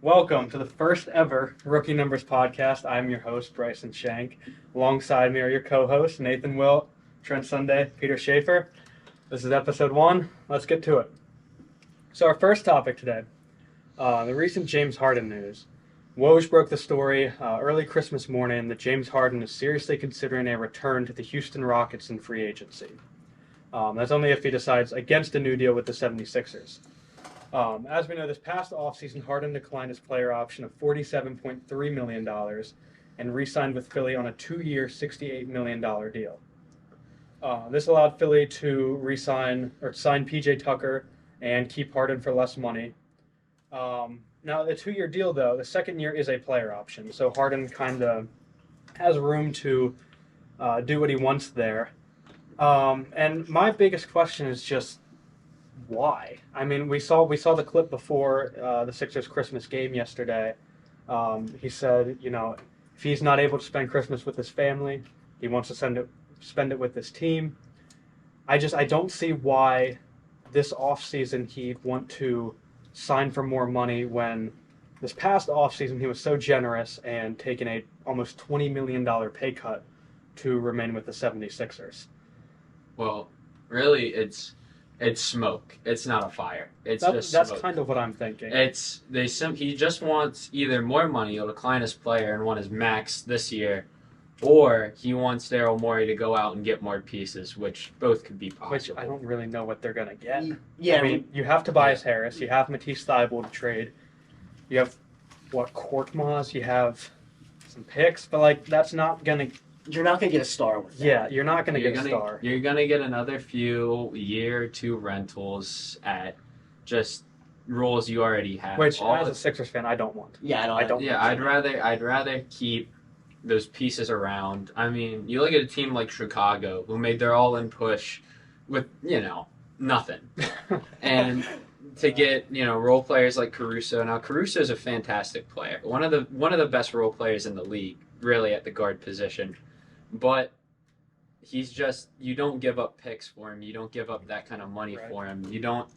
Welcome to the first ever Rookie Numbers podcast. I'm your host, Bryson Shank. Alongside me are your co-hosts, Nathan Wilt, Trent Sunday, Peter Schaefer. This is episode 1. Let's get to it. So our first topic today, the recent James Harden news. Woj broke the story early Christmas morning that James Harden is seriously considering a return to the Houston Rockets in free agency. That's only if he decides against a new deal with the 76ers. As we know, this past offseason, Harden declined his player option of $47.3 million and re-signed with Philly on a 2-year, $68 million deal. This allowed Philly to sign P.J. Tucker and keep Harden for less money. Now, the 2-year deal, though, the second year is a player option, so Harden kind of has room to do what he wants there. And my biggest question is just, why? I mean, we saw the clip before the Sixers Christmas game yesterday. He said, if he's not able to spend Christmas with his family, he wants to spend it with his team. I don't see why this offseason he'd want to sign for more money when this past offseason he was so generous and taking a almost $20 million pay cut to remain with the 76ers. Well, really, it's smoke. It's not a fire. That's smoke. Kind of what I'm thinking. He just wants either more money, he'll decline his player and want his max this year, or he wants Daryl Morey to go out and get more pieces, which both could be possible. Which I don't really know what they're gonna get. Yeah, I mean, you have Tobias Harris, you have Matisse Thybulle to trade, you have Korkmaz, you have some picks, but that's not gonna. You're not going to get a star with that. Yeah, you're not going to get a star. You're going to get another few year or two rentals at just roles you already have. Which, as a Sixers fan, I don't want. Yeah, I don't. Yeah, I'd rather keep those pieces around. I mean, you look at a team like Chicago, who made their all-in push with, nothing. And to get, role players like Caruso. Now, Caruso is a fantastic player. One of the best role players in the league, really, at the guard position. But he's just, you don't give up picks for him. You don't give up that kind of money for him. You don't,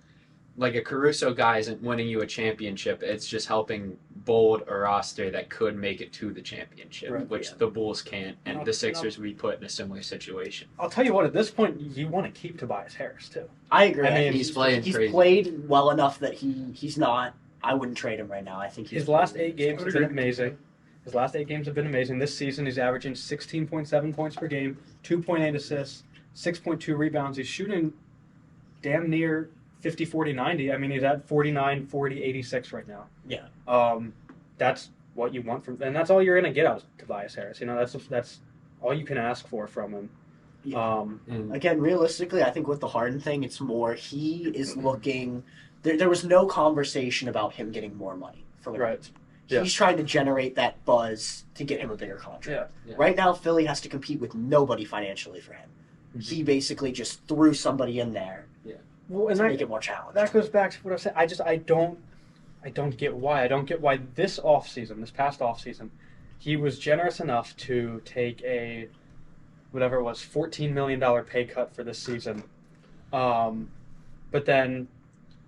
like a Caruso guy isn't winning you a championship. It's just helping build a roster that could make it to the championship, which the Bulls can't. And the Sixers we put in a similar situation. I'll tell you what, at this point, you want to keep Tobias Harris, too. I agree. I mean, he's played well enough that he's not, I wouldn't trade him right now. I think his last 8 games have been amazing. His last 8 games have been amazing. This season, he's averaging 16.7 points per game, 2.8 assists, 6.2 rebounds. He's shooting damn near 50, 40, 90. I mean, he's at 49, 40, 86 right now. Yeah. That's what you want from, and that's all you're going to get out of Tobias Harris. That's all you can ask for from him. Yeah. Again, realistically, I think with the Harden thing, it's more he is looking. There was no conversation about him getting more money from the Reds. Yeah. He's trying to generate that buzz to get him a bigger contract. Yeah. Right now, Philly has to compete with nobody financially for him. Mm-hmm. He basically just threw somebody in there to make it more challenging. That goes back to what I was saying. I don't get why. I don't get why this past offseason, he was generous enough to take a, whatever it was, $14 million pay cut for this season. But then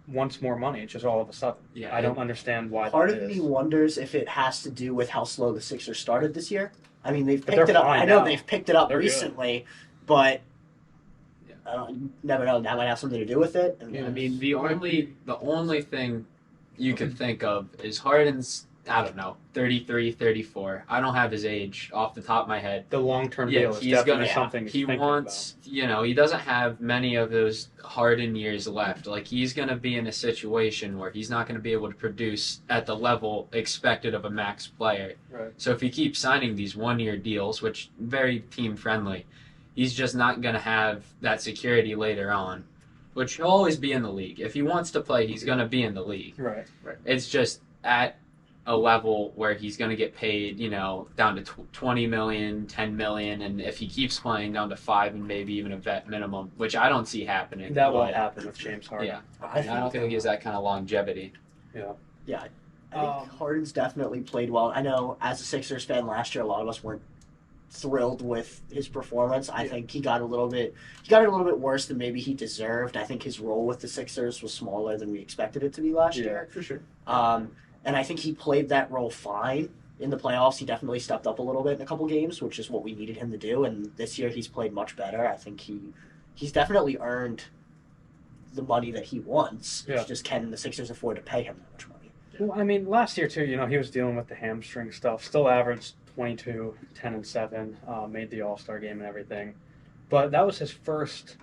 wants more money, just all of a sudden. Yeah, I don't understand why. Part of me wonders if it has to do with how slow the Sixers started this year. I mean, they've But picked it up. fine I know now. they've picked it up They're recently, but you never know. That might have something to do with it. Yeah, I mean, the only thing you could think of is Harden's, I don't know, 33, 34. I don't have his age off the top of my head. The long-term deal is definitely something he wants, he doesn't have many of those Harden years left. Like, he's going to be in a situation where he's not going to be able to produce at the level expected of a max player. Right. So if he keeps signing these one-year deals, which very team-friendly, he's just not going to have that security later on, which he'll always be in the league. If he wants to play, he's going to be in the league. Right. It's just at a level where he's going to get paid, down to $20 million, $10 million, and if he keeps playing, down to $5 million and maybe even a vet minimum, which I don't see happening. That won't happen with James Harden. Yeah, I don't think he has that kind of longevity. Yeah. Yeah, I think Harden's definitely played well. I know as a Sixers fan last year, a lot of us weren't thrilled with his performance. I think he got a little bit worse than maybe he deserved. I think his role with the Sixers was smaller than we expected it to be last year. For sure. and I think he played that role fine in the playoffs. He definitely stepped up a little bit in a couple games, which is what we needed him to do. And this year he's played much better. I think he's definitely earned the money that he wants. Yeah. It's just can the Sixers afford to pay him that much money? Well, I mean, last year too, he was dealing with the hamstring stuff. Still averaged 22, 10, and 7. Made the All-Star game and everything. But that was his first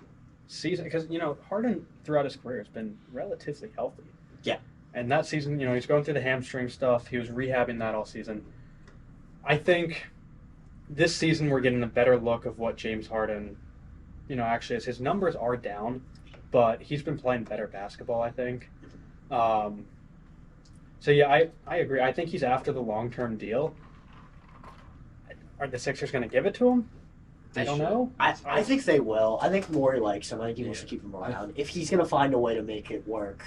season because Harden throughout his career has been relatively healthy. Yeah. And that season, he's going through the hamstring stuff. He was rehabbing that all season. I think this season we're getting a better look of what James Harden, actually is. His numbers are down, but he's been playing better basketball, I think. So yeah, I agree. I think he's after the long-term deal. Are the Sixers going to give it to him? I don't know. I think they will. I think Morey likes him. I think he wants to keep him around. If he's going to find a way to make it work.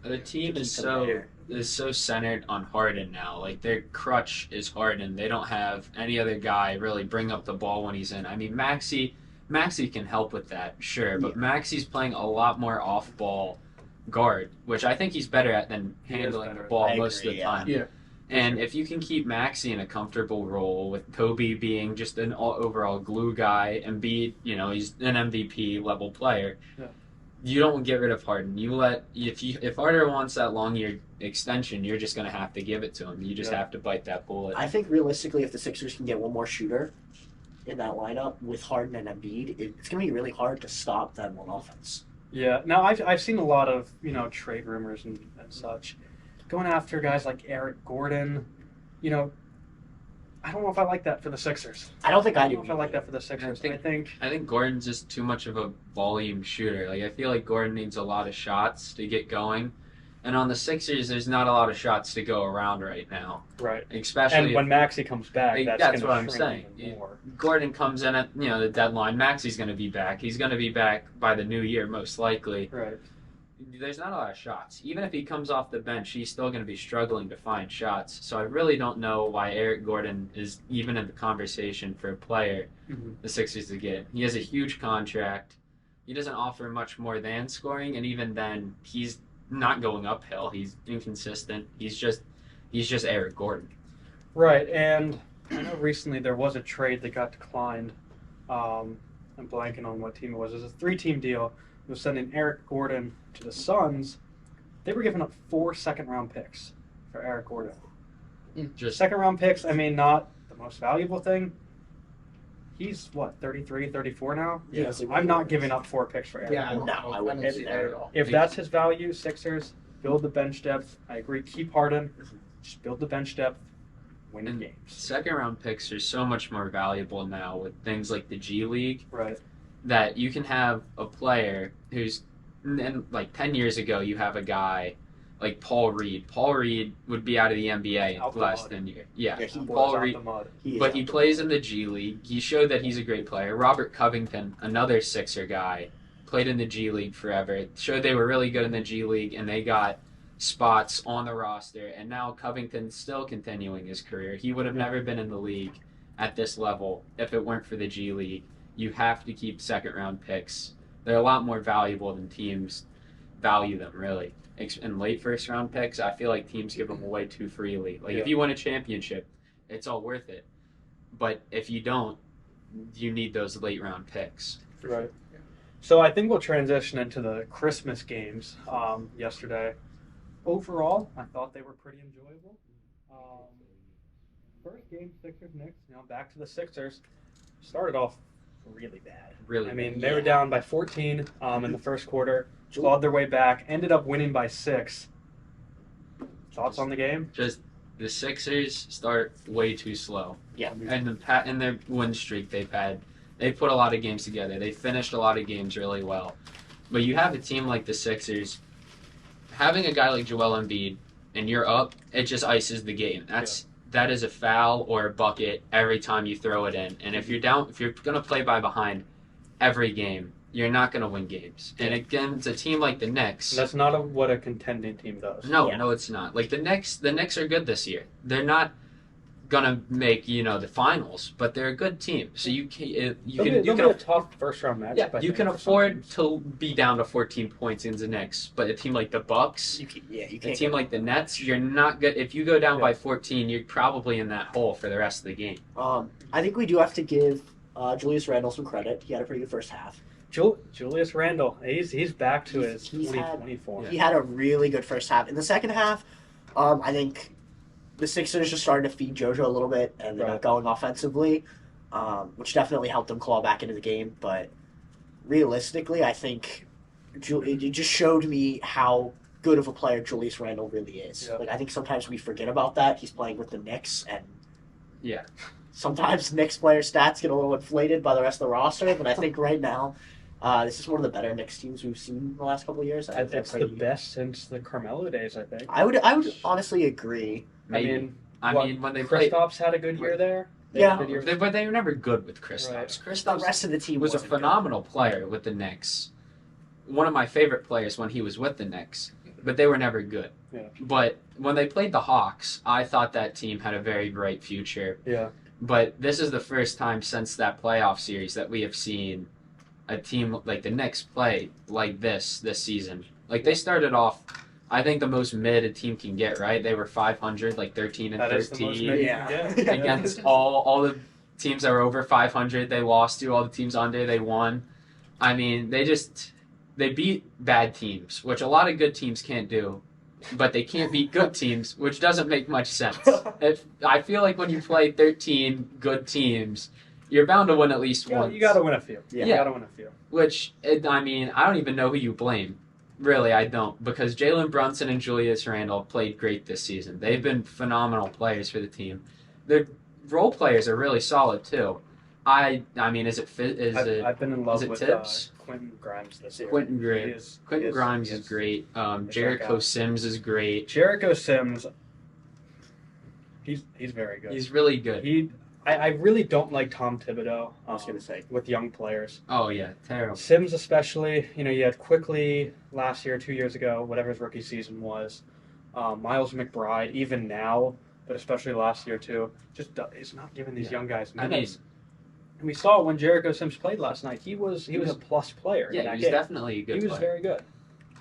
The team to is keep him there. so centered on Harden now. Like their crutch is Harden. They don't have any other guy really bring up the ball when he's in. I mean, Maxey can help with that, sure, but Maxey's playing a lot more off-ball guard, which I think he's better at than handling the ball most of the time. Yeah. And if you can keep Maxey in a comfortable role with Kobe being just an overall glue guy and he's an MVP level player. Yeah. You don't get rid of Harden. If Harden wants that long year extension, you're just going to have to give it to him. You just have to bite that bullet. I think realistically, if the Sixers can get one more shooter in that lineup with Harden and Embiid, it's going to be really hard to stop them on offense. Yeah. Now I've seen a lot of trade rumors and such going after guys like Eric Gordon. I don't know if I like that for the Sixers. I don't think I don't do. know if I like that for the Sixers. I think Gordon's just too much of a volume shooter. Like I feel like Gordon needs a lot of shots to get going, and on the Sixers, there's not a lot of shots to go around right now. right. Especially And when Maxey comes back, that's gonna what I'm shrink saying. even more. Gordon comes in at the deadline, Maxey's going to be back. He's going to be back by the new year most likely. Right. There's not a lot of shots. Even if he comes off the bench, he's still going to be struggling to find shots. So I really don't know why Eric Gordon is even in the conversation for a player the Sixers to get. He has a huge contract. He doesn't offer much more than scoring, and even then, he's not going uphill. He's inconsistent. He's just Eric Gordon. Right, and I know recently there was a trade that got declined. I'm blanking on what team it was. It was a 3-team deal. It was sending Eric Gordon to the Suns. They were giving up 4 second-round picks for Eric Gordon. Just Second-round picks, I mean, not the most valuable thing. He's, 33, 34 now? Yeah. I'm not giving up 4 picks for Eric Gordon. No, I wouldn't do that at all. If that's his value, Sixers, build the bench depth. I agree, keep Harden. Just build the bench depth, win And games. second round picks are so much more valuable now with things like the G League Right. that you can have a player who's, and like 10 years ago, you have a guy like Paul Reed. Paul Reed would be out of the NBA Out in the less mud. than a year. Yeah, Yeah, he Paul Out Reed. the mud. But he plays in the G League. He showed that he's a great player. Robert Covington, another Sixer guy, played in the G League forever. Showed they were really good in the G League, and they got spots on the roster. And now Covington's still continuing his career. He would have never been in the league at this level if it weren't for the G League. You have to keep second-round picks. They're a lot more valuable than teams value them, really. And late first-round picks, I feel like teams give them away too freely. Like, if you win a championship, it's all worth it. But if you don't, you need those late-round picks. Right. So I think we'll transition into the Christmas games yesterday. Overall, I thought they were pretty enjoyable. First game, Sixers-Knicks. Back to the Sixers. Started off really bad. Really. I mean, they were down by 14 in the first quarter. Clawed their way back. Ended up winning by 6. Thoughts on the game? Just the Sixers start way too slow. Yeah. And their win streak they've had, they put a lot of games together. They finished a lot of games really well. But you have a team like the Sixers, having a guy like Joel Embiid, and you're up, it just ices the game. That is a foul or a bucket every time you throw it in. And if you're gonna play by behind every game, you're not gonna win games. And again, it's a team like the Knicks. That's not what a contending team does. No, it's not. Like the Knicks are good this year. They're not gonna make the finals, but they're a good team. So you can They'll be a tough first round matchup. yeah, I you think, can for some afford teams. to be down to 14 points in the Knicks, but a team like the Bucks, You a can't team get like the Nets, you're not good. If you go down Yeah. by 14, you're probably in that hole for the rest of the game. I think we do have to give Julius Randle some credit. He had a pretty good first half. Julius Randle, he's back to his He's had- 2024. He had a really good first half. In the second half, I think the Sixers just started to feed JoJo a little bit and Right. going offensively, which definitely helped them claw back into the game. But realistically, I think it just showed me how good of a player Julius Randle really is. Yeah. Like I think sometimes we forget about that. He's playing with the Knicks, and Yeah. sometimes Knicks player stats get a little inflated by the rest of the roster. But I think right now, this is one of the better Knicks teams we've seen in the last couple of years. It's the best since the Carmelo days, I think. I would honestly agree. Maybe. I I mean, mean, when they played, Kristaps had a good year there. They Yeah. had a good year. but they were never good with Kristaps. Right. The Kristaps rest of the team was a wasn't good. phenomenal player with the Knicks. One of my favorite players when he was with the Knicks, but they were never good. Yeah. But when they played the Hawks, I thought that team had a very bright future. Yeah. But this is the first time since that playoff series that we have seen a team like the Knicks play like this season. Like they started off, I think the most mid a team can get, right? They were 500, like 13 and That is the most 13 mid you Yeah. can get. against all the teams that were over 500. They lost to all the teams under. They won. I mean, they beat bad teams, which a lot of good teams can't do. But they can't beat good teams, which doesn't make much sense. I feel like when you play 13 good teams, you're bound to win at least once. You got to win a few. Yeah. You got to win a few. Which, I mean, I don't even know who you blame. Really, I don't. Because Jalen Brunson and Julius Randle played great this season. They've been phenomenal players for the team. Their role players are really solid, too. I mean, I've been in love is it with Tibbs? Quentin Grimes this year. Quentin He Grimes? is- Quentin he Grimes he is great. that Jericho guy. Sims is great. Jericho Sims, he's very good. He's really good. I really don't like Tom Thibodeau. I was gonna say. with young players. Oh, yeah, terrible. Sims especially, you had Quickly last year, 2 years ago, whatever his rookie season was. Miles McBride, even now, but especially last year too, just is not giving these Yeah. young guys I minutes. And we saw when Jericho Sims played last night, he was a plus player. in Yeah, that he's game. definitely a good He was player. very good.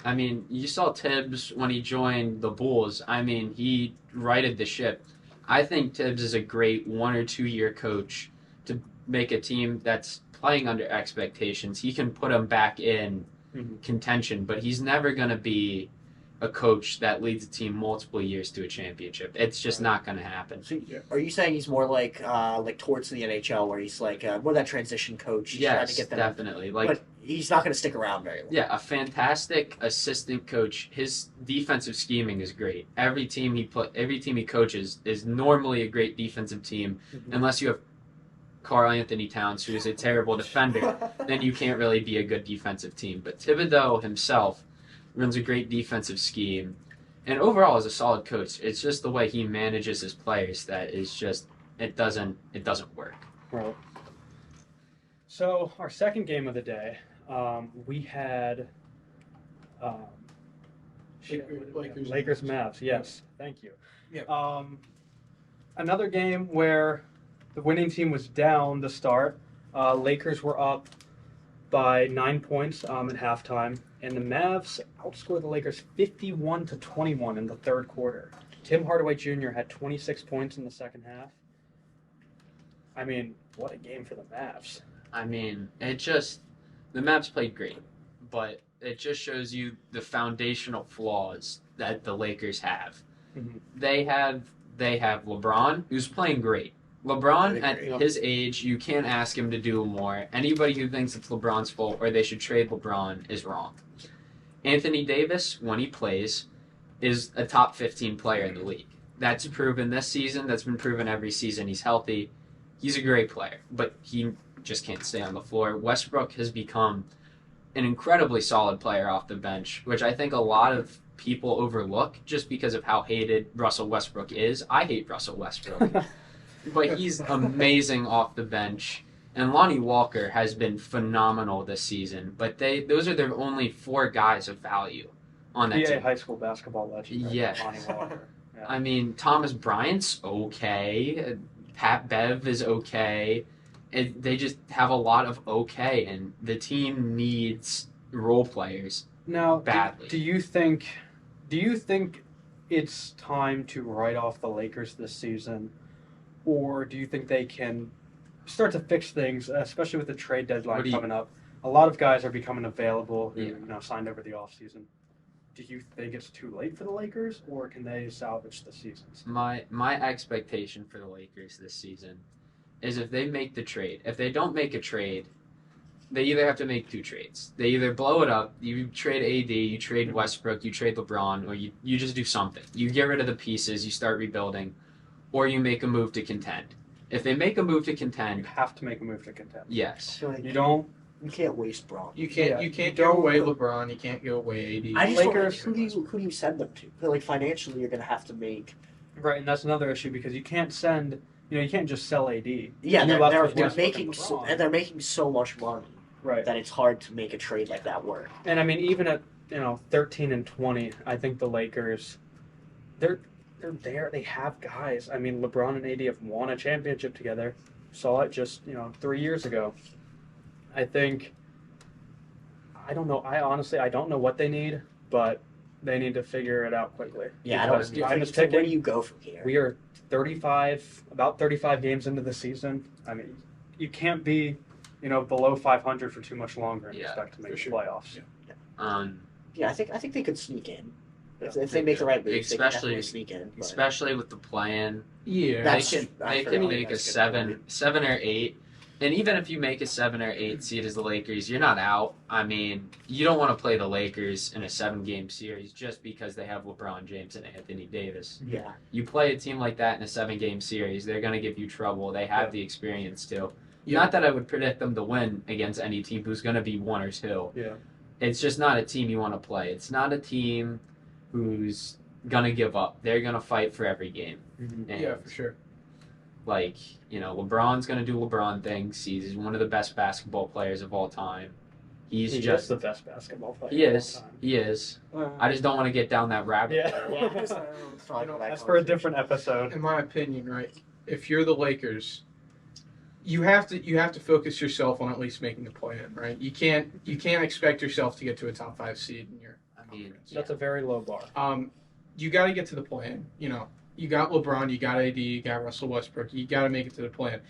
I mean, you saw Tibbs when he joined the Bulls. I mean, he righted the ship. I think Tibbs is a great 1 or 2 year coach to make a team that's playing under expectations. He can put them back in Mhm. contention, but he's never going to be a coach that leads a team multiple years to a championship. It's just not going to happen. So, are you saying he's more like towards the NHL, where he's like more that transition coach? He's trying to Yes, get them, definitely. Like, but he's not going to stick around very long. yeah, a fantastic assistant coach. His defensive scheming is great. Every team he coaches is normally a great defensive team, unless you have Karl Anthony Towns, who is a terrible defender. Then you can't really be a good defensive team. But Thibodeau himself runs a great defensive scheme, and overall is a solid coach. It's just the way he manages his players that is just it doesn't work. Right. So our second game of the day, we had Lakers Mavs. Yes, thank you. Yeah. Another game where the winning team was down to start. Lakers were up by 9 points at halftime, and the Mavs outscored the Lakers 51-21 in the third quarter. Tim Hardaway Jr. had 26 points in the second half. I mean, what a game for the Mavs. I mean, the Mavs played great, but it just shows you the foundational flaws that the Lakers have. Mhm. They have LeBron, who's playing great. LeBron, I at agree. his age, you can't ask him to do more. Anybody who thinks it's LeBron's fault or they should trade LeBron is wrong. Anthony Davis, when he plays, is a top 15 player in the league. That's proven this season. That's been proven every season he's healthy. He's a great player, but he just can't stay on the floor. Westbrook has become an incredibly solid player off the bench, which I think a lot of people overlook just because of how hated Russell Westbrook is. I hate Russell Westbrook, but he's amazing off the bench. And Lonnie Walker has been phenomenal this season, but those are their only 4 guys of value on that PA team. high school basketball legend. Yeah. Lonnie Walker. Yeah. I mean, Thomas Bryant's okay. Pat Bev is okay. They just have a lot of okay, and the team needs role players Now, badly. do you think it's time to write off the Lakers this season, or do you think they can start to fix things, especially with the trade deadline What do you- coming up? A lot of guys are becoming available who Yeah. signed over the offseason. Do you think it's too late for the Lakers, or can they salvage the season? My expectation for the Lakers this season is if they make the trade. If they don't make a trade, they either have to make two trades. They either blow it up, you trade AD, you trade Westbrook, you trade LeBron, or you just do something. You get rid of the pieces, you start rebuilding, or you make a move to contend. If they make a move to You contend, have to make a move to contend. I yes. feel like You don't. you can't waste Braun. You can't Yeah, you can't you go don't- away LeBron. You can't go away AD. I just don't Lakers- like who do you send them to? I feel like financially you're gonna have to make. Right, and that's another issue because you can't send. You can't just sell AD. Yeah, And you're they're, left they're, with they're Westbrook and making so, LeBron. and they're making so much money Right. that it's hard to make a trade like that work. And I mean, even at 13 and 20, I think the Lakers, they're there. They have guys. I mean, LeBron and AD have won a championship together. Saw it just 3 years ago. I think. I don't know. I don't know what they need, but they need to figure it out quickly. Yeah, I Because don't. time is So where do ticking. you go from here? We are about 35 games into the season. I mean, you can't be, below 500 for too much longer and Yeah, expect to make for the sure. playoffs. Yeah. Yeah, I think they could sneak in if Yeah, they make the right moves. They can Especially- definitely sneak in. But Especially with the plan. Yeah, That's- they I can forgot. make a That's a good seven or eight. And even if you make a 7 or 8 seed as the Lakers, you're not out. I mean, you don't want to play the Lakers in a 7-game series just because they have LeBron James and Anthony Davis. yeah, You play a team like that in a 7-game series, they're going to give you trouble. They have Yeah. the experience to. Yeah. Not that I would predict them to win against any team who's going to be 1 or 2. Yeah. It's just not a team you want to play. It's not a team who's going to give up. They're going to fight for every game. And yeah, for sure. LeBron's going to do LeBron things. He's one of the best basketball players of all time. He's He just is the best basketball player. he of all is. time. He is. I just don't want to get down that rabbit hole. yeah. Let's talk You know, about that That's for a conversation. different episode. In my opinion, right, if you're the Lakers, you have to focus yourself on at least making the play-in, right? You can't expect yourself to get to a top 5 seed in your I mean, conference. That's a very low bar. You got to get to the play-in. You got LeBron, you got AD, you got Russell Westbrook. You got to make it to the play-in.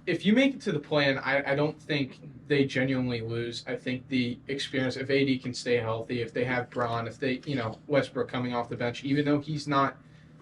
If you make it to the play-in, I don't think they genuinely lose. I think the experience, if AD can stay healthy, if they have Braun, if they, Westbrook coming off the bench, even though he's not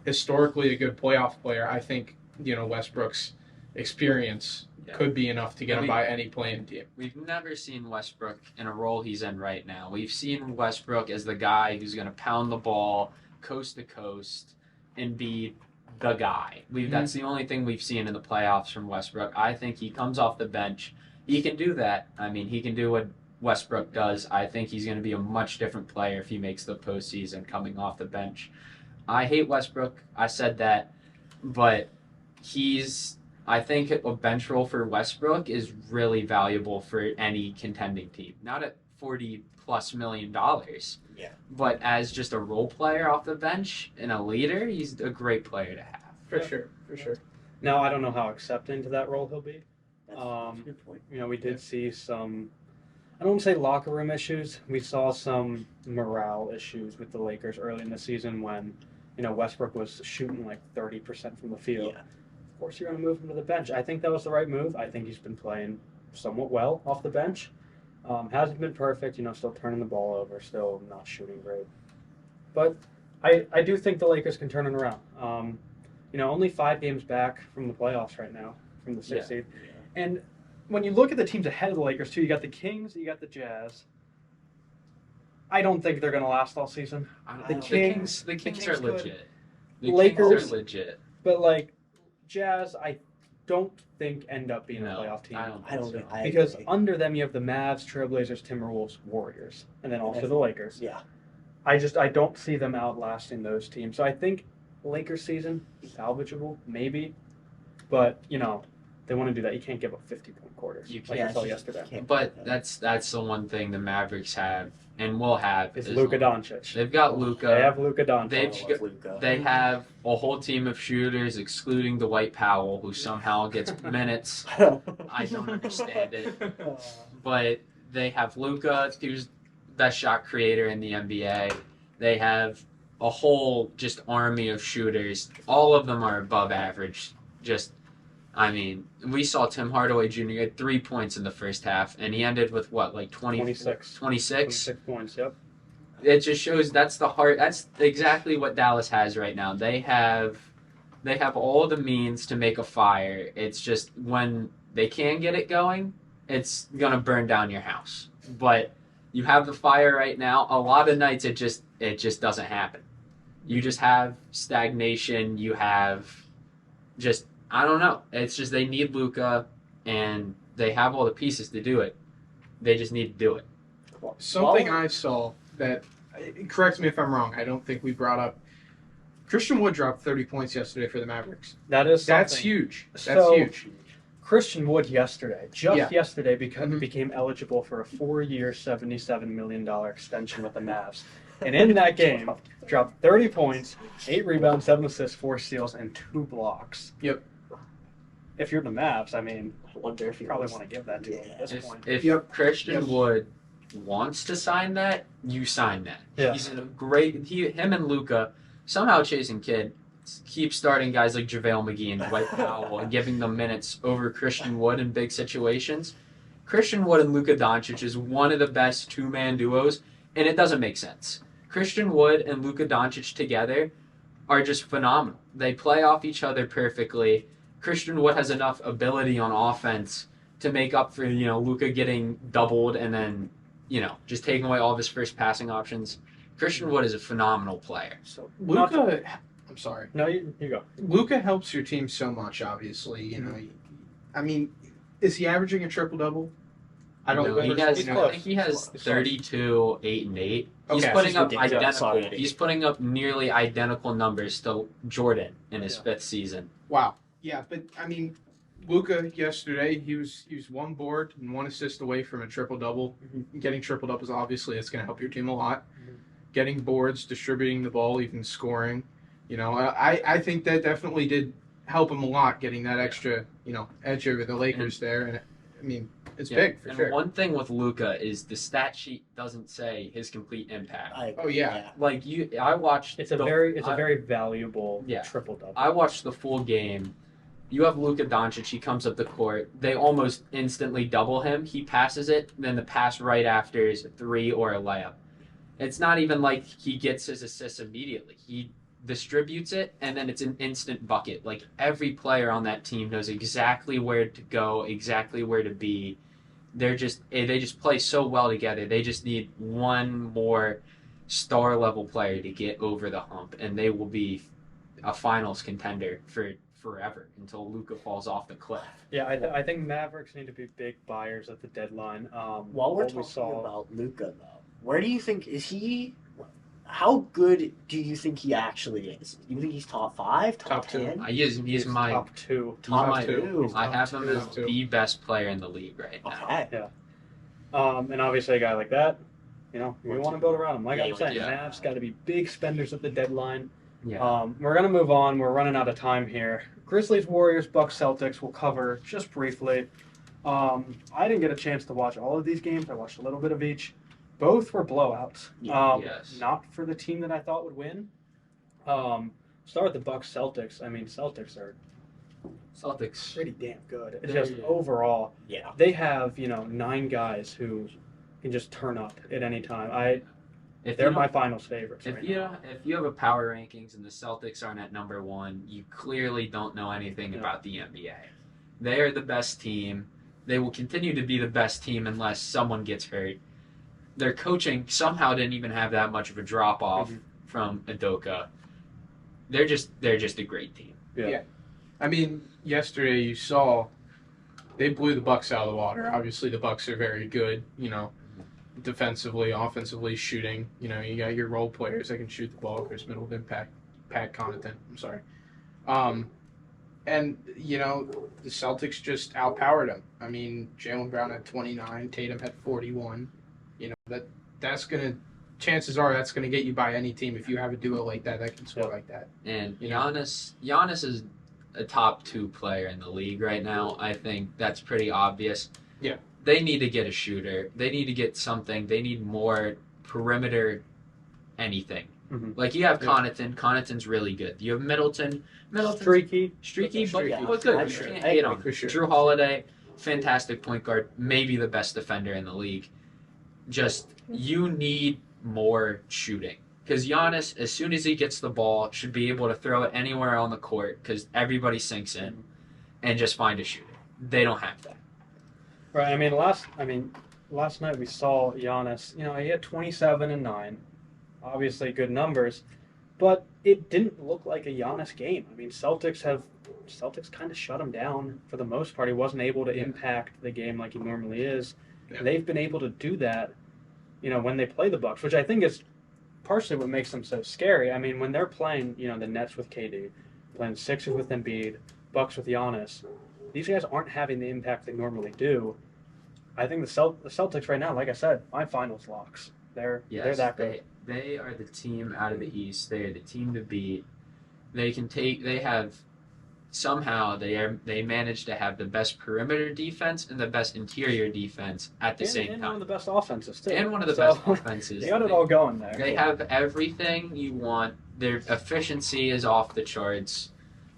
historically a good playoff player, I think, Westbrook's experience Yeah. could be enough to get him We- by any play-in team. We've never seen Westbrook in a role he's in right now. We've seen Westbrook as the guy who's going to pound the ball coast to coast and be the guy. That's the only thing we've seen in the playoffs from Westbrook. I think he comes off the bench. He can do that. I mean, he can do what Westbrook does. I think he's going to be a much different player if he makes the postseason coming off the bench. I hate Westbrook. I said that. But I think a bench role for Westbrook is really valuable for any contending team. Not at $40+ million. Yeah. But as just a role player off the bench and a leader, he's a great player to have. For Yeah. sure, for sure. Now, I don't know how accepting to that role he'll be. That's a good point. We did see some, I don't want to say locker room issues. We saw some morale issues with the Lakers early in the season when, Westbrook was shooting like 30% from the field. Yeah. Of course, you're going to move him to the bench. I think that was the right move. I think he's been playing somewhat well off the bench. Hasn't been perfect, still turning the ball over, still not shooting great. But I do think the Lakers can turn it around. Only 5 games back from the playoffs right now, from the 6th seed. And when you look at the teams ahead of the Lakers, too, you got the Kings, you got the Jazz. I don't think they're going to last all season. The Kings- Kings Kings are could. legit. The Lakers- Kings are legit. But, Jazz, I don't think end up being No, a playoff team. I don't I think don't so. know. I Because agree. under them, you have the Mavs, Trailblazers, Timberwolves, Warriors, and then also the Lakers. Yeah. I don't see them outlasting those teams. So I think Lakers season salvageable, maybe, but they want to do that. You can't give up 50-point quarters You like can't. you saw yesterday. Can't But do that. that's the one thing the Mavericks have and will have. It's is Luka Doncic. They've got Luka. They have Luka I Doncic. love Luka. They have a whole team of shooters, excluding Dwight Powell, who somehow gets minutes. I don't understand it. But they have Luka, who's the best shot creator in the NBA. They have a whole just army of shooters. All of them are above average. We saw Tim Hardaway Jr. get 3 points in the first half, and he ended with what, like 26. 26? 26 points, yep. It just shows that's the heart. That's exactly what Dallas has right now. They have all the means to make a fire. It's just when they can get it going, it's gonna burn down your house. But you have the fire right now. A lot of nights it just doesn't happen. You just have stagnation. You have just, I don't know. It's just they need Luka, and they have all the pieces to do it. They just need to do it. Something I saw that, correct me if I'm wrong, I don't think we brought up. Christian Wood dropped 30 points yesterday for the Mavericks. That's Huge. That's So- huge. Christian Wood yesterday, Yeah. yesterday, Mhm. became eligible for a 4-year, $77 million extension with the Mavs. And in that game, dropped 30 points, 8 rebounds, 7 assists, 4 steals, and 2 blocks. Yep. If you're the Mavs, I mean, I wonder if you he probably was- want to give that to him at this If, point. if Yep. Christian Yep. Wood wants to sign that, you sign that. Yeah. He's in a great. Him and Luka somehow chasing Kidd keep starting guys like JaVale McGee and Dwight Powell and giving them minutes over Christian Wood in big situations. Christian Wood and Luka Doncic is one of the best two-man duos, and it doesn't make sense. Christian Wood and Luka Doncic together are just phenomenal. They play off each other perfectly. Christian Wood has enough ability on offense to make up for, Luka getting doubled and then, just taking away all of his first passing options. Christian Wood is a phenomenal player. So not to- Luka, I'm sorry. no, you go. Luka helps your team so much. Obviously, I mean, is he averaging a triple double? I don't. No, he has, He's I close. think he has He's close. 32, 8, and 8. He's Okay. putting up He's ridiculous. identical. Sorry. He's putting up nearly identical numbers to Jordan in his Yeah. 5th season. Wow. Yeah, but I mean, Luka yesterday he was one board and 1 assist away from a triple double. Getting triple doubles obviously it's going to help your team a lot. Mhm. Getting boards, distributing the ball, even scoring. I think that definitely did help him a lot. Getting that extra edge over the Lakers there, and I mean it's Yeah. big for And sure. one thing with Luka is the stat sheet doesn't say his complete impact. Oh, yeah. Like I watched. It's a the- very valuable Yeah. triple double. I watched the full game. You have Luka Doncic. He comes up the court. They almost instantly double him. He passes it. Then the pass right after is a 3 or a layup. It's not even like he gets his assists immediately. He distributes it, and then it's an instant bucket. Like every player on that team knows exactly where to go, exactly where to be. They just play so well together. They just need one more star level player to get over the hump, and they will be a finals contender for forever until Luka falls off the cliff. Yeah, I think Mavericks need to be big buyers at the deadline. While we're what we talking saw- about Luka, though, where do you think is he? How good do you think he actually is? Do you think he's top 5, Top two. 10? He's my top 2. Top my- 2. I have him as Top two. the best player in the league right now. Okay. And obviously a guy like that, we want to build around him. Like Yeah, I'm saying, yeah. Mavs got to be big spenders at the deadline. Yeah. We're gonna move on. We're running out of time here. Grizzlies, Warriors, Bucks, Celtics. We'll cover just briefly. I didn't get a chance to watch all of these games. I watched a little bit of each. Both were blowouts. Yes. Not for the team that I thought would win. Start with the Bucks, Celtics. I mean, Celtics are Celtics. pretty damn good. It's They're- just overall, Yeah. they have 9 guys who can just turn up at any time. If They're you my don't- finals favorites. If right you now. if you have a power rankings and the Celtics aren't at number 1, you clearly don't know anything Yeah. about the NBA. They are the best team. They will continue to be the best team unless someone gets hurt. Their coaching somehow didn't even have that much of a drop off Mhm. from Udoka. They're just a great team. I mean, yesterday you saw they blew the Bucks out of the water. Obviously, the Bucks are very good. Defensively, offensively, shooting. You got your role players that can shoot the ball. Chris Middleton, Pat Connaughton. I'm sorry. And, the Celtics just outpowered them. I mean, Jaylen Brown had 29, Tatum had 41. That's going to, chances are that's going to get you by any team if you have a duo like that can score like that. And Giannis is a top 2 player in the league right now. I think that's pretty obvious. Yeah. They need to get a shooter. They need to get something. They need more perimeter anything. Mhm. Like you have Yeah. Connaughton. Connaughton's really good. You have Middleton. Streaky. Streaky, but Yeah, good. I You agree. can't I hate agree, on for sure. Drew Holiday, fantastic point guard, maybe the best defender in the league. Just you need more shooting because Giannis, as soon as he gets the ball, should be able to throw it anywhere on the court because everybody sinks in and just find a shooter. They don't have that. Right. Last night we saw Giannis. He had 27 and 9. Obviously, good numbers, but it didn't look like a Giannis game. Celtics kind of shut him down for the most part. He wasn't able to impact the game like he normally is. Yeah. They've been able to do that, when they play the Bucks, which I think is partially what makes them so scary. When they're playing, the Nets with KD, playing Sixers with Embiid, Bucks with Giannis, these guys aren't having the impact they normally do. I think the Celtics right now, like I said, my finals locks. They're that good. They are the team out of the East. They are the team to beat. They managed to have the best perimeter defense and the best interior defense at the same and time. one of the best offenses too. And one of the So, best offenses. They got it all going there. They have everything you want. Their efficiency is off the charts.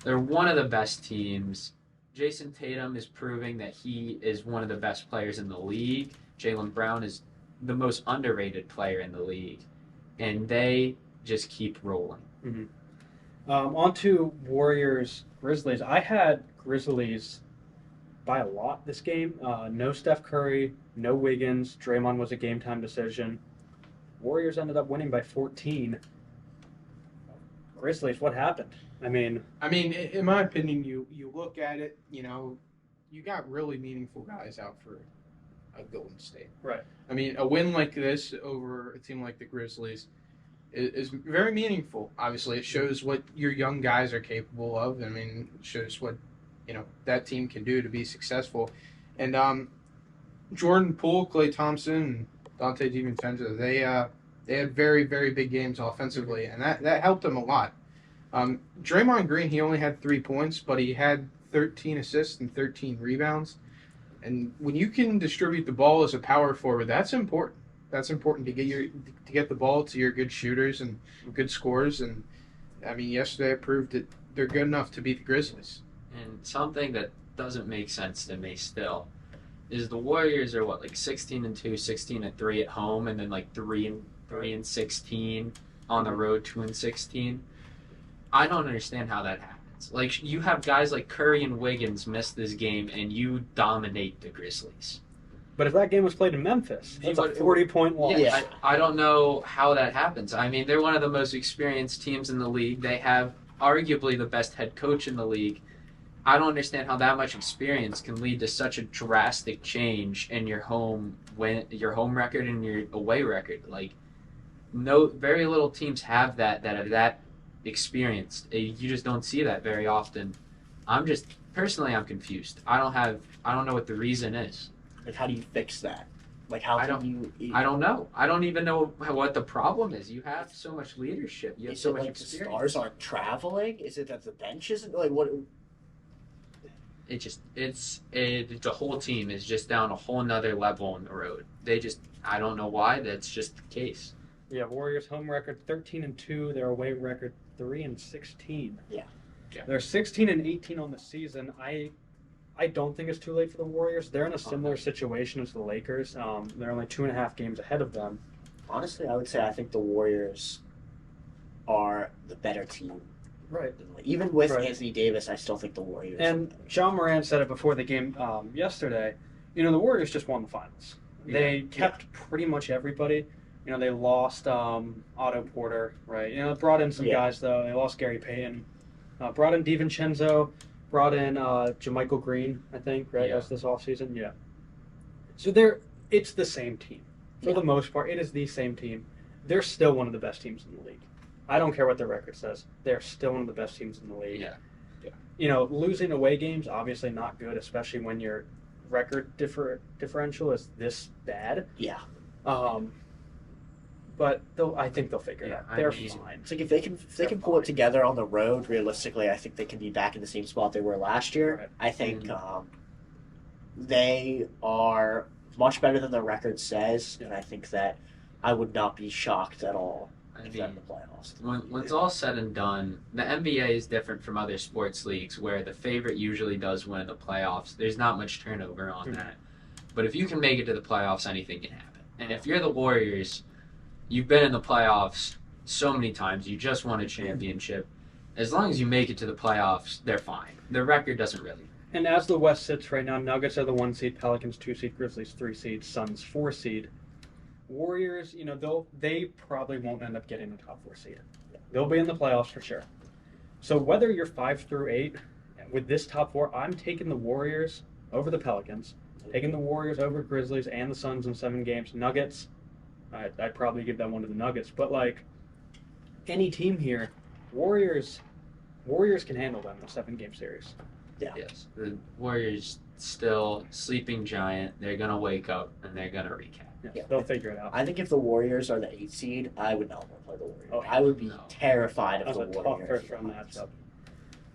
They're one of the best teams. Jason Tatum is proving that he is one of the best players in the league. Jaylen Brown is the most underrated player in the league. And they just keep rolling. On to Warriors Grizzlies. I had Grizzlies by a lot this game. No Steph Curry, no Wiggins. Draymond was a game time decision. Warriors ended up winning by 14. Grizzlies, what happened? In my opinion, you look at it, you got really meaningful guys out for a Golden State. Right. A win like this over a team like the Grizzlies is very meaningful. Obviously, it shows what your young guys are capable of. It shows what that team can do to be successful. And Jordan Poole, Klay Thompson, and Dante DiVincenzo, they had very, very big games offensively, and that helped them a lot. Draymond Green, he only had 3 points, but he had 13 assists and 13 rebounds. And when you can distribute the ball as a power forward, that's important. That's important to get the ball to your good shooters and good scorers. And yesterday it proved that they're good enough to beat the Grizzlies. And something that doesn't make sense to me still is the Warriors are 16-2, 16-3 at home, and then 3-16 on the road, 2-16. I don't understand how that happens. You have guys like Curry and Wiggins miss this game, and you dominate the Grizzlies. But if that game was played in Memphis, that's a But- 40-point loss. Yeah, I don't know how that happens. They're one of the most experienced teams in the league. They have arguably the best head coach in the league. I don't understand how that much experience can lead to such a drastic change in your home record and your away record. Very little teams have that are that experienced. You just don't see that very often. I'm confused. I don't know what the reason is. How do you fix that? How I can you? I don't know. I don't even know what the problem is. You have so much leadership. You have Is so it much the experience. stars aren't traveling? Is it that the bench isn't what? The whole team is just down a whole nother level on the road. I don't know why. That's just the case. Yeah, Warriors home record 13-2, their away record 3-16. Yeah. They're 16-18 on the season. I don't think it's too late for the Warriors. They're in a similar situation as the Lakers. They're only 2.5 games ahead of them. Honestly, I would say I think the Warriors are the better team. Right. Even with Right. Anthony Davis, I still think the Warriors. And John Moran said it before the game yesterday. The Warriors just won the finals. They kept pretty much everybody. They lost Otto Porter, right? Brought in some guys, though. They lost Gary Payton. Brought in DiVincenzo. Brought in JaMychal Green, I think, right? Yeah. That's this offseason. Yeah. So it's the same team. For the most part, it is the same team. They're still one of the best teams in the league. I don't care what their record says. They're still one of the best teams in the league. Yeah. losing away games obviously not good, especially when your record differential is this bad. Yeah. But I think they'll figure it out. They're fine. It's like if they can pull it together on the road, realistically, I think they can be back in the same spot they were last year. Right. I think they are much better than their record says, and I think that I would not be shocked at all if they're in the playoffs. When it's all said and done, the NBA is different from other sports leagues where the favorite usually does win the playoffs. There's not much turnover on that. But if you can make it to the playoffs, anything can happen. And if you're the Warriors, you've been in the playoffs so many times. You just won a championship. As long as you make it to the playoffs, they're fine. Their record doesn't really. And as the West sits right now, Nuggets are the 1 seed, Pelicans 2 seed, Grizzlies 3 seed, Suns 4 seed. Warriors, they probably won't end up getting the top 4 seed. They'll be in the playoffs for sure. So whether you're 5 through 8 with this top 4, I'm taking the Warriors over the Pelicans, taking the Warriors over Grizzlies and the Suns in 7 games. Nuggets, I'd probably give that one to the Nuggets. But like any team here, Warriors can handle them in a 7-game series. Yeah. Yes. The Warriors still sleeping giant. They're going to wake up and they're going to recap. Yeah, they'll figure it out. I think if the Warriors are the 8th seed, I would not want to play the Warriors. Oh, I would be no. terrified That if was the a tough Warriors. first round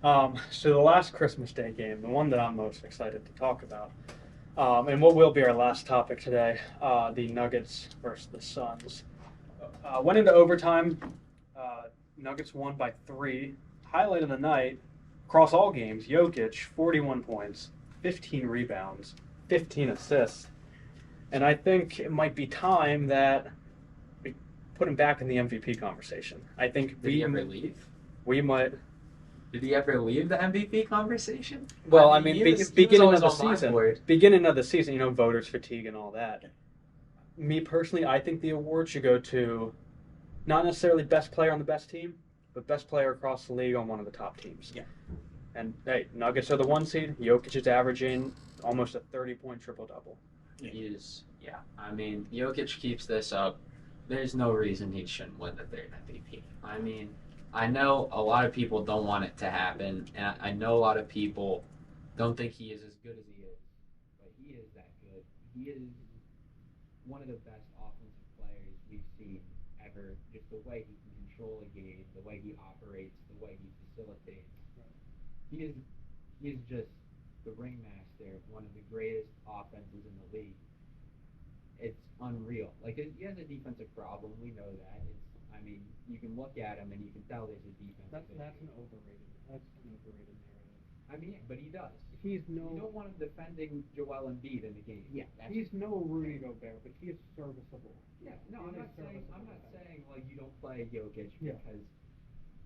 matchup. So the last Christmas Day game, the one that I'm most excited to talk about, and what will be our last topic today, the Nuggets versus the Suns. Went into overtime. Nuggets won by 3. Highlight of the night, across all games, Jokic, 41 points, 15 rebounds, 15 assists. And I think it might be time that we put him back in the MVP conversation. I think Did he ever leave? we might. Did he ever leave the MVP conversation? Well, he was beginning of always the on my season, board. voters fatigue and all that. Me personally, I think the award should go to not necessarily best player on the best team, but best player across the league on one of the top teams. Yeah. And hey, Nuggets are the 1 seed. Jokic is averaging almost a 30-point triple-double. He is, yeah. I mean, Jokic keeps this up. There's no reason he shouldn't win the 3rd MVP. I mean, I know a lot of people don't want it to happen, and I know a lot of people don't think he is as good as he is, but he is that good. He is one of the best offensive players we've seen ever. Just the way he can control a game, the way he operates, the way he facilitates. He is just the ringmaster, one of the greatest offenses in the league. It's unreal. Like, he has a defensive problem. We know that. You can look at him and you can tell there's a defensive issue. That's an overrated narrative. I mean, but he does. He's You don't want him defending Joel Embiid in the game. Yeah. he's no Rudy Gobert, but he is serviceable. Yeah. No, I'm He not is saying serviceable. like you don't play Jokic Yeah. because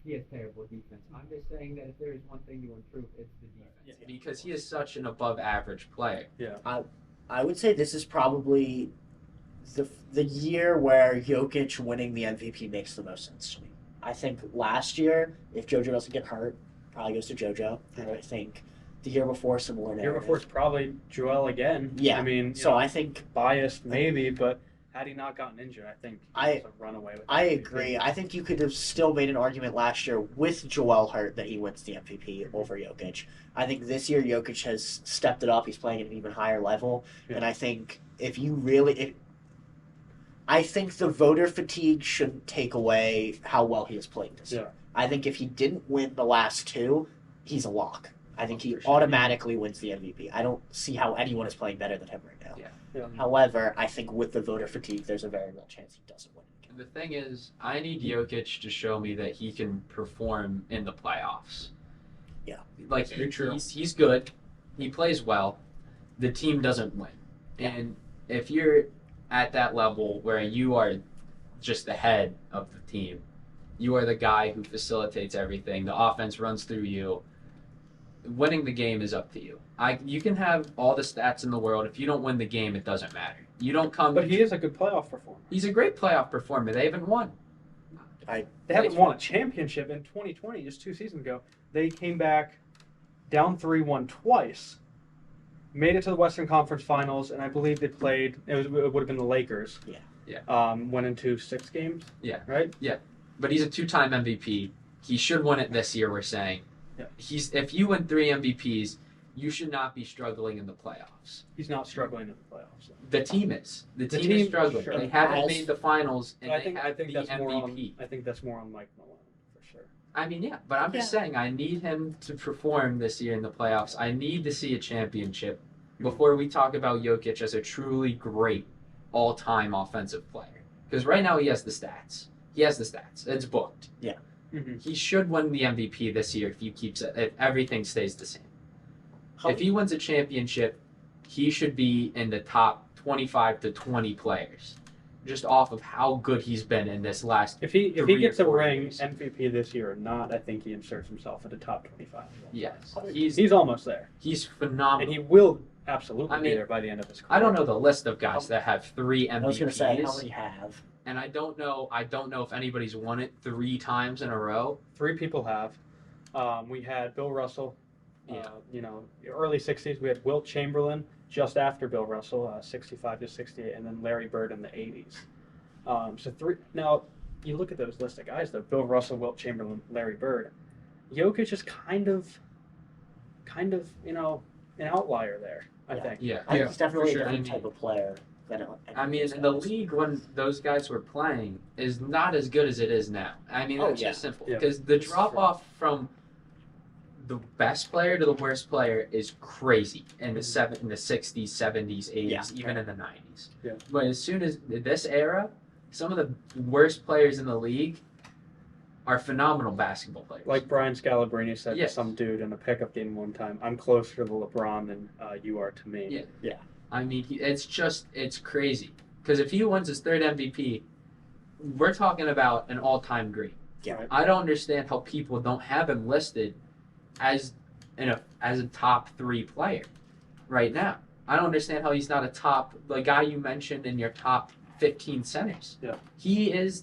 he has terrible defense. I'm just saying that if there is one thing to improve, it's the defense. Yeah. Because he is such an above average player. I would say this is probably the year where Jokic winning the MVP makes the most sense to me. I think last year, if JoJo doesn't get hurt, probably goes to JoJo. And I think the year before, similar The year narrative. before it's probably Joel again. Yeah. I mean, I think biased maybe, but had he not gotten injured, I think he was a runaway with the I MVP. agree. I think you could have still made an argument last year with Joel hurt that he wins the MVP over Jokic. I think this year Jokic has stepped it up. He's playing at an even higher level, Yeah. and I think I think the voter fatigue shouldn't take away how well he has played this year. I think if he didn't win the last 2, he's a lock. I think he For sure. automatically wins the MVP. I don't see how anyone is playing better than him right now. Yeah. However, I think with the voter fatigue, there's a very real chance he doesn't win. The thing is, I need Jokic to show me that he can perform in the playoffs. Yeah. Like, Very true. he's good. He plays well. The team doesn't win. And if you're at that level where you are just the head of the team, you are the guy who facilitates everything, the offense runs through you, winning the game is up to you. You can have all the stats in the world. If you don't win the game, it doesn't matter. You don't come. But he is a good playoff performer. He's a great playoff performer. They haven't won. They haven't won a championship in 2020, just 2 seasons ago. They came back down 3-1 twice, made it to the Western Conference Finals, and I believe they played. It would have been the Lakers. Yeah. Went into 6 games. Yeah. Right. But he's a 2-time MVP. He should win it this year, we're saying. Yeah. If you win 3 MVPs, you should not be struggling in the playoffs. He's not struggling in the playoffs. The team is. The team team, is struggling. sure. They haven't As- made the finals, and I they think have the that's more on. MVP. I think that's more on Mike Malone for sure. I mean, yeah, but I'm just saying I need him to perform this year in the playoffs. I need to see a championship before we talk about Jokic as a truly great all-time offensive player. Because right now he has the stats. He has the stats. It's booked. Mm-hmm. He should win the MVP this year if everything stays the same. If he wins a championship, he should be in the top 25 to 20 players, just off of how good he's been in this last. If he 3 gets or a 4 ring years. MVP this year or not, I think he inserts himself in the top 25. Yes, He's almost there, he's phenomenal. and he will absolutely I be mean, there by the end of his career. I don't know the list of guys that have 3 MVPs. I was gonna say how many have. And I don't know if anybody's won it 3 times in a row. 3 people have. We had Bill Russell. Yeah. Early '60s. We had Wilt Chamberlain just after Bill Russell, 65 to 68, and then Larry Bird in the '80s. So 3. Now you look at those list of guys though: Bill Russell, Wilt Chamberlain, Larry Bird. Jokic is kind of, an outlier there. I Yeah. think. Yeah. I think Yeah, he's definitely for sure. a different I mean- type of player than. I mean, in the league when those guys were playing is not as good as it is now. I mean, Oh, that's yeah. just simple. Yeah. Because the drop off from the best player to the worst player is crazy in the in the 60s, 70s, 80s, Yeah. even in the 90s. Yeah. But as soon as this era, some of the worst players in the league are phenomenal basketball players. Like Brian Scalabrine said Yes. to some dude in a pickup game one time, "I'm closer to the LeBron than you are to me." Yeah. I mean, it's crazy. Because if he wins his 3rd MVP, we're talking about an all-time great. Yeah. I don't understand how people don't have him listed as a top 3 player right now. I don't understand how he's not the guy you mentioned in your top 15 centers. Yeah. He is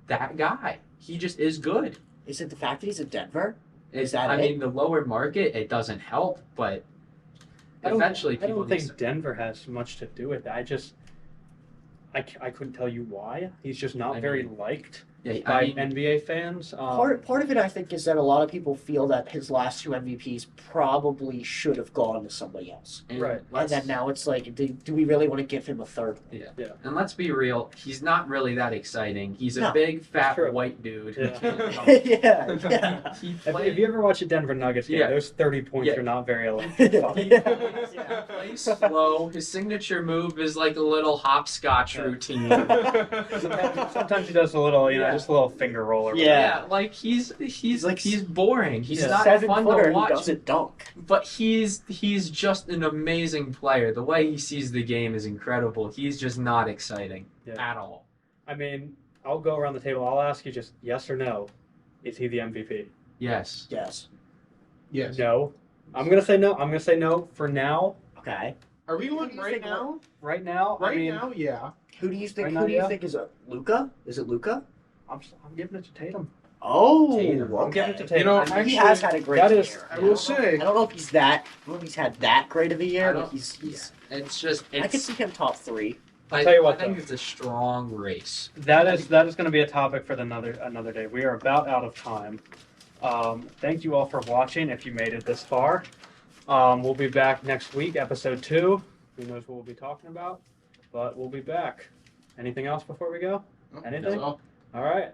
that guy. He just is good. Is it the fact that he's in Denver? Is that I it? mean, the lower market, it doesn't help, but I don't- eventually I people don't need think Denver has much to do with that. I couldn't tell you why. He's just not I very mean, liked yeah, by I mean, NBA fans. Part of it, I think, is that a lot of people feel that his last 2 MVPs probably should have gone to somebody else. and Right. And let's- then now it's like, do we really want to give him a 3rd? And let's be real, he's not really that exciting. He's a No, big, fat, true. white dude. who Yeah. can't help yeah. He If plays, you ever watch a Denver Nuggets game, Yeah. those 30 points Yeah. are not very low. Yeah. plays slow. His signature move is like a little hopscotch Yeah. routine. Sometimes he does a little, Yeah. just a little finger roll. Or Yeah. Like he's like boring. He's Yeah. not 7 fun footer to who watch. doesn't dunk. But he's just an amazing player. The way he sees the game is incredible. He's just not exciting Yeah. at all. I mean, I'll go around the table. I'll ask you just yes or no. Is he the MVP? Yes. Yes. Yes. No. I'm gonna say no. I'm gonna say no for now. Okay. Are we Who do going you right think now? Right now, Right I mean, now, yeah. Who do you think? Right now, Who do you yeah. think is it? Luca? Is it Luca? I'm giving it to Tatum. Oh, Tatum. I'm giving it to okay. Tatum. You know, I mean, He actually, has had a great that year. is- I will say, I don't know if he's that. I don't know if he's had that great of a year, I but don't- he's. It's just I could it's. see him top 3. I'll tell you what, I think though. it's a strong race. that is going to be a topic for another day. We are about out of time. Thank you all for watching. If you made it this far, we'll be back next week, episode 2. Who knows what we'll be talking about? But we'll be back. Anything else before we go? Oh, Anything? that's all. All right.